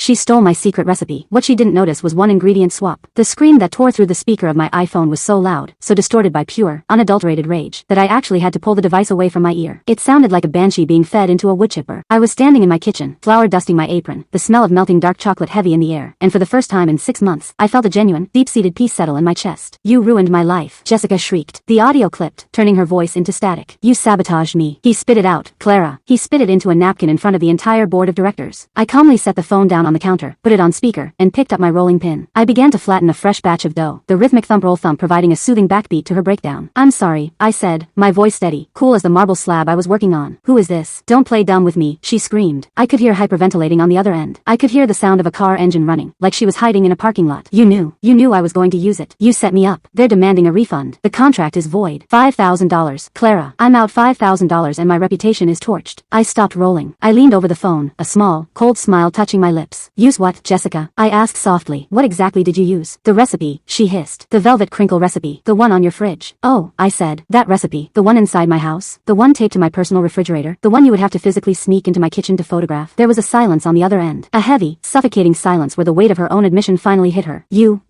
She stole my secret recipe. What she didn't notice was one ingredient swap. The scream that tore through the speaker of my iPhone was so loud, so distorted by pure, unadulterated rage, that I actually had to pull the device away from my ear. It sounded like a banshee being fed into a woodchipper. I was standing in my kitchen, flour dusting my apron, the smell of melting dark chocolate heavy in the air, and for the first time in 6 months, I felt a genuine, deep-seated peace settle in my chest. You ruined my life, Jessica shrieked. The audio clipped, turning her voice into static. You sabotaged me. He spit it out, Clara. He spit it into a napkin in front of the entire board of directors. I calmly set the phone down on the counter, put it on speaker, and picked up my rolling pin. I began to flatten a fresh batch of dough, the rhythmic thump-roll-thump providing a soothing backbeat to her breakdown. I'm sorry, I said, my voice steady, cool as the marble slab I was working on. Who is this? Don't play dumb with me, she screamed. I could hear hyperventilating on the other end. I could hear the sound of a car engine running, like she was hiding in a parking lot. You knew I was going to use it. You set me up. They're demanding a refund. The contract is void. $5,000. Clara, I'm out $5,000 and my reputation is torched. I stopped rolling. I leaned over the phone, a small, cold smile touching my lips. Use what, Jessica? I asked softly. What exactly did you use? The recipe, she hissed. The velvet crinkle recipe. The one on your fridge. Oh, I said. That recipe. The one inside my house. The one taped to my personal refrigerator. The one you would have to physically sneak into my kitchen to photograph. There was a silence on the other end. A heavy, suffocating silence where the weight of her own admission finally hit her. You,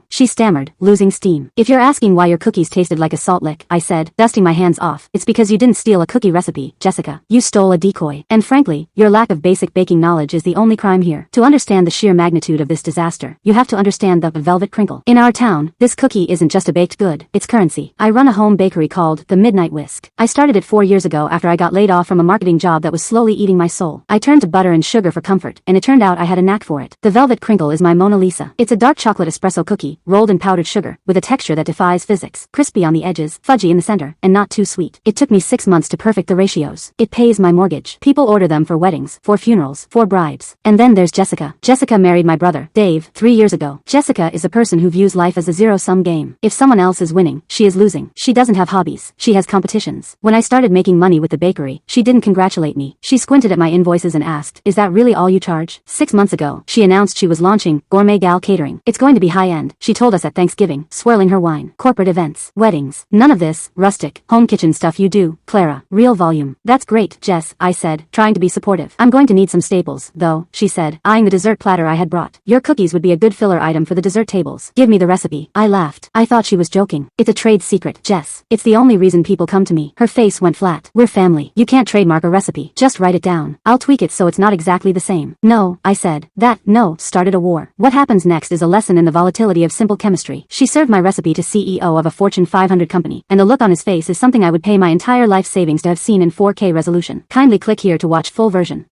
she stammered, losing steam. If you're asking why your cookies tasted like a salt lick, I said, dusting my hands off, it's because you didn't steal a cookie recipe, Jessica. You stole a decoy. And frankly, your lack of basic baking knowledge is the only crime here. To understand the sheer magnitude of this disaster, you have to understand the velvet crinkle. In our town, this cookie isn't just a baked good, it's currency. I run a home bakery called the Midnight Whisk. I started it 4 years ago after I got laid off from a marketing job that was slowly eating my soul. I turned to butter and sugar for comfort, and it turned out I had a knack for it. The velvet crinkle is my Mona Lisa. It's a dark chocolate espresso cookie, rolled in powdered sugar, with a texture that defies physics. Crispy on the edges, fudgy in the center, and not too sweet. It took me 6 months to perfect the ratios. It pays my mortgage. People order them for weddings, for funerals, for bribes. And then there's Jessica. Jessica married my brother, Dave, 3 years ago. Jessica is a person who views life as a zero-sum game. If someone else is winning, she is losing. She doesn't have hobbies. She has competitions. When I started making money with the bakery, she didn't congratulate me. She squinted at my invoices and asked, is that really all you charge? 6 months ago, she announced she was launching Gourmet Gal Catering. It's going to be high-end, she told us at Thanksgiving, swirling her wine. Corporate events, weddings, none of this rustic, home kitchen stuff you do, Clara. Real volume. That's great, Jess, I said, trying to be supportive. I'm going to need some staples, though, she said, eyeing the dessert platter I had brought. Your cookies would be a good filler item for the dessert tables. Give me the recipe. I laughed. I thought she was joking. It's a trade secret, Jess. It's the only reason people come to me. Her face went flat. We're family. You can't trademark a recipe. Just write it down. I'll tweak it so it's not exactly the same. No, I said. That, no, started a war. What happens next is a lesson in the volatility of simple chemistry. She served my recipe to CEO of a Fortune 500 company, and the look on his face is something I would pay my entire life savings to have seen in 4K resolution. Kindly click here to watch full version.